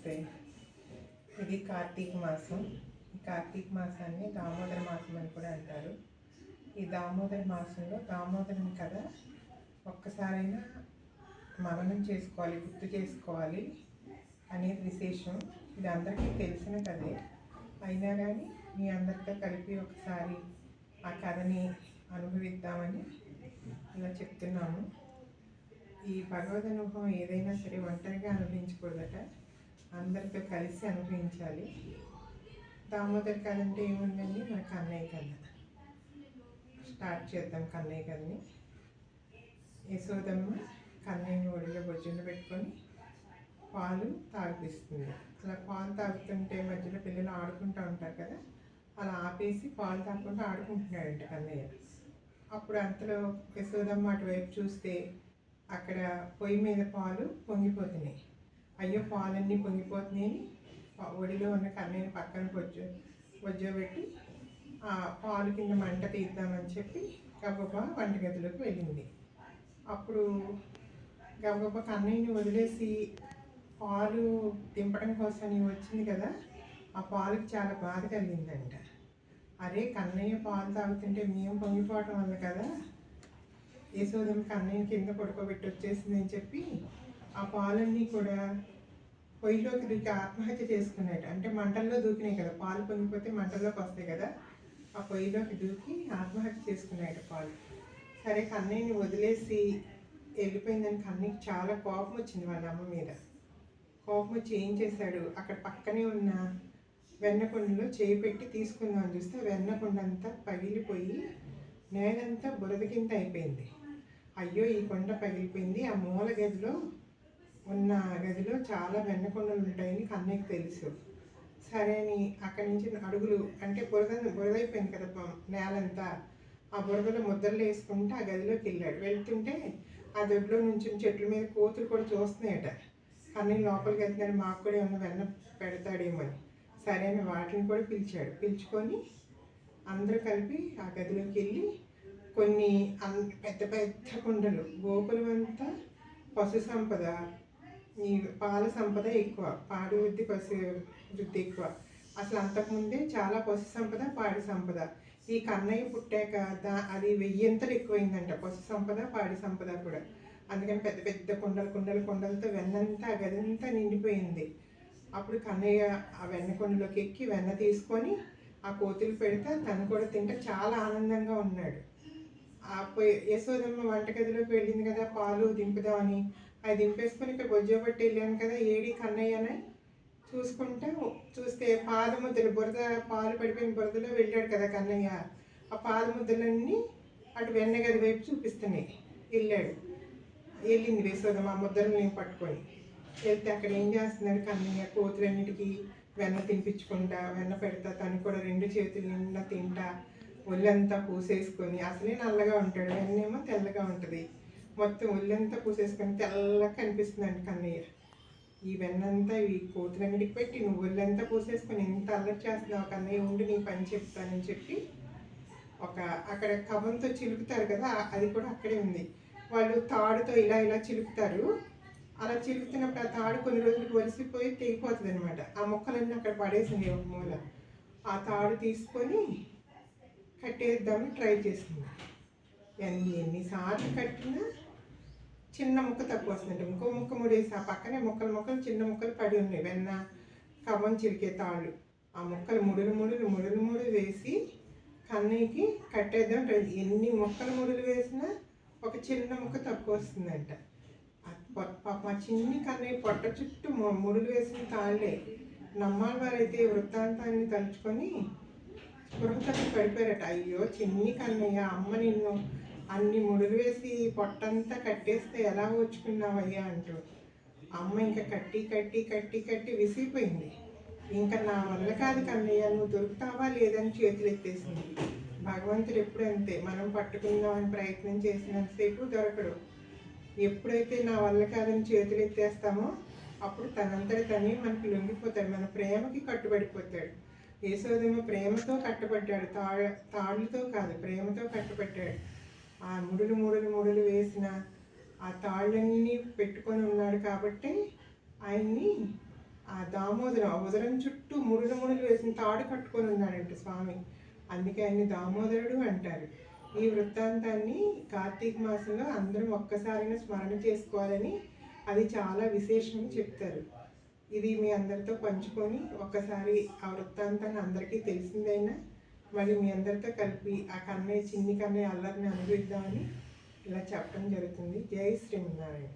నమస్తే. ఇది కార్తీక మాసం. ఈ కార్తీక మాసాన్ని దామోదర మాసం అని కూడా అంటారు. ఈ దామోదర మాసంలో దామోదరుని కథ ఒక్కసారైనా మననం చేసుకోవాలి, గుర్తు చేసుకోవాలి అనేది విశేషం. ఇది అందరికీ తెలిసిన కథే. అయినా కానీ మీ అందరితో కలిపి ఒకసారి ఆ కథని అనుభవిద్దామని ఇలా చెప్తున్నాము. ఈ భగవద్ అనుభవం ఏదైనా సరే ఒంటరిగా అనుభవించకూడదట, అందరితో కలిసి అనుభవించాలి. దామోదర్ కథ అంటే ఏముందండి, మన కన్నయ్య కథ. స్టార్ట్ చేద్దాం కన్నయ్య కథని. యశోదమ్మ కన్నయ్యని ఒడిలో బొజ్జున పెట్టుకొని పాలు తాగిపిస్తుంది. అలా పాలు తాగుతుంటే మధ్యలో పిల్లలు ఆడుకుంటూ ఉంటారు కదా, అలా ఆపేసి పాలు తాగకుండా ఆడుకుంటున్నాడంట కన్నయ్య. అప్పుడు అంతలో యశోదమ్మ అటువైపు చూస్తే అక్కడ పొయ్యి మీద పాలు పొంగిపోతున్నాయి. అయ్యో పాలన్నీ పొంగిపోతున్నాయని ఒడిలో ఉన్న కన్నయ్యని పక్కన పొజ్జోబెట్టి ఆ పాలు కింద మంట తీద్దామని చెప్పి గబగబా వంటగదిలోకి వెళ్ళింది. అప్పుడు గబగబా కన్నయ్యని వదిలేసి పాలు దింపడం కోసం వచ్చింది కదా, ఆ పాలుకి చాలా బాధ కలిగిందంట. అరే కన్నయ్య పాలు తాగుతుంటే మేము పొంగిపోవటం వల్ల కదా యశోదమ్మ కన్నయ్యని కింద పడుకోబెట్టి వచ్చేసింది అని చెప్పి ఆ పాలన్నీ కూడా పొయ్యిలోకి దూకి ఆత్మహత్య చేసుకున్నాడు. అంటే మంటల్లో దూకినాయి కదా, పాలు పొంగిపోతే మంటల్లోకి వస్తాయి కదా, ఆ పొయ్యిలోకి దూకి ఆత్మహత్య చేసుకున్నాడు పాలు. సరే కన్నయ్యని వదిలేసి వెళ్ళిపోయిందని కన్నయ్యకి చాలా కోపం వచ్చింది వాళ్ళ అమ్మ మీద. కోపం వచ్చి ఏం చేశాడు, అక్కడ పక్కనే ఉన్న వెన్నకొండలో చేయి పెట్టి తీసుకుందామని చూస్తే వెన్నకొండ అంతా పగిలిపోయి నేలంతా బురద కింద అయిపోయింది. అయ్యో ఈ కొండ పగిలిపోయింది, ఆ మూల గదిలో ఉన్న గదిలో చాలా వెన్నకొండలు ఉంటాయని కన్నయ్యకి తెలుసు. సరే అని అక్కడి నుంచి అడుగులు అంటే బురదైపోయింది కదా నేలంతా, ఆ బురదలో ముద్రలు వేసుకుంటే ఆ గదిలోకి వెళ్ళాడు. వెళ్తుంటే ఆ దొడ్లో నుంచి చెట్ల మీద కోతులు కూడా చూస్తున్నాయట. కన్నయ్య లోపలికి వెళ్తున్నాడు, మాకు కూడా ఏమన్నా వెన్న పెడతాడేమో అని. సరే అని వాటిని కూడా పిలుచుకొని అందరూ కలిపి ఆ గదిలోకి వెళ్ళి కొన్ని పెద్ద పెద్ద కుండలు, గోకులం అంతా పశు సంపద, ఈ పాల సంపద ఎక్కువ, పాడి వృద్ధి పశు వృద్ధి ఎక్కువ. అసలు అంతకుముందే చాలా పశు సంపద పాడి సంపద. ఈ కన్నయ్య పుట్టాక అది 1000 ఎక్కువైందంట, పశు సంపద పాడి సంపద కూడా. అందుకని పెద్ద పెద్ద కుండలతో వెన్నంతా ఆ గదంతా నిండిపోయింది. అప్పుడు కన్నయ్య ఆ వెన్న కుండలోకి ఎక్కి వెన్న తీసుకొని ఆ కోతులు పెడితే తను కూడా తింటే చాలా ఆనందంగా ఉన్నాడు. యశోదమ్మ వంటగదిలోకి వెళ్ళింది కదా పాలు దింపుదామని, అది దింపేసుకొని ఇక్కడ బొజ్జోబట్టి వెళ్ళాను కదా ఏడి కన్నయ్య అని చూస్తే పాదముద్దలు పాలు పడిపోయిన బురదలో వెళ్ళాడు కదా కన్నయ్య. ఆ పాదముద్దలన్నీ అటు వెన్నగది వైపు చూపిస్తున్నాయి. వెళ్ళింది యశోదమ్మ ఆ ముద్దలను పట్టుకొని. వెళ్తే అక్కడ ఏం చేస్తున్నాడు కన్నయ్య, కోతులన్నిటికీ వెన్న తినిపించుకుంటా, వెన్న పెడతా, తను కూడా 2 చేతుల నిండా తింటా, ఒళ్ళంతా పూసేసుకొని, అసలే నల్లగా ఉంటాడు, వెన్నేమో తెల్లగా ఉంటుంది, మొత్తం ఒళ్ళంతా పూసేసుకొని తెల్లగా కనిపిస్తుందండి కన్నయ్య. ఈ వెన్నంతా ఈ కోతులన్నిటికి పెట్టి నువ్వు ఒళ్ళంతా పూసేసుకొని ఎంత అల్లరి చేస్తున్నావు కన్నయ్య, ఉండి నీ పని చెప్తానని చెప్పి అక్కడ కవంతో చిలుకుతారు కదా, అది కూడా అక్కడే ఉంది. వాళ్ళు తాడుతో ఇలా చిలుకుతారు. అలా చిలుకుతున్నప్పుడు ఆ తాడు కొన్ని రోజులకు వలిసిపోయి తెగిపోతుంది అనమాట. ఆ మొక్కలన్నీ అక్కడ పడేసింది ఒక మూల. ఆ తాడు తీసుకొని కట్టేద్దామని ట్రై చేసింది. ఎన్నిసార్లు కట్టినా చిన్న ముక్క తక్కువ వస్తుందంటే ఇంకో ముక్క ముడేసి ఆ పక్కనే మొక్కలు చిన్న ముక్కలు పడి ఉన్నాయి, వెన్న కవ్వం చిలికే తాళ్ళు. ఆ మొక్కలు ముడులు వేసి కన్నయ్యకి కట్టేద్దాం ట్రై. ఎన్ని ముడులు వేసినా ఒక చిన్న ముక్క తక్కువ వస్తుందంట. మా చిన్ని కన్నయ్య పొట్ట చుట్టూ ముడులు వేసిన తాళ్ళే. నమ్మాలి వారైతే వృత్తాంతాన్ని తలుచుకొని స్పృహతకి పడిపోయారట. అయ్యో చిన్ని కన్నయ్య, అమ్మ నిన్ను అన్ని ముడులు వేసి పొట్టంతా కట్టేస్తే ఎలా వచ్చుకున్నావయ్యా అంటూ. అమ్మ ఇంకా కట్టి విసిగిపోయింది. ఇంకా నా వల్ల కాదు కన్నయ్య, నువ్వు దొరుకుతావా లేదని చేతులు ఎత్తేసింది. భగవంతుడు ఎప్పుడు అంతే, మనం పట్టుకుందామని ప్రయత్నం చేసినంతసేపు దొరకడు. ఎప్పుడైతే నా వల్ల కాదని చేతులు ఎత్తేస్తామో అప్పుడు తనే మనకి లొంగిపోతాడు, మన ప్రేమకి కట్టుబడిపోతాడు. యశోదమ్మ ప్రేమతో కట్టుబడ్డాడు, తాళ్ళతో కాదు ప్రేమతో కట్టుబడ్డాడు. ఆ ముడులు వేసిన ఆ తాళ్ళన్నీ పెట్టుకొని ఉన్నాడు కాబట్టి ఆయన్ని ఆ దామోదరం ఆ ఉదరం చుట్టూ ముడులు ముడులు వేసిన తాడు కట్టుకొని ఉన్నాడంట స్వామి. అందుకే ఆయన్ని దామోదరుడు అంటారు. ఈ వృత్తాంతాన్ని కార్తీక మాసంలో అందరం ఒక్కసారైనా స్మరణ చేసుకోవాలని, అది చాలా విశేషమని చెప్తారు. ఇది మీ అందరితో పంచుకొని ఒక్కసారి ఆ వృత్తాంతాన్ని అందరికీ తెలిసిందైనా మళ్ళీ మీ అందరితో కలిపి ఆ చిన్ని కన్నయ్య అల్లరిని అనుభవిద్దామని ఇలా చెప్పడం జరుగుతుంది. జై శ్రీమన్నారాయణ.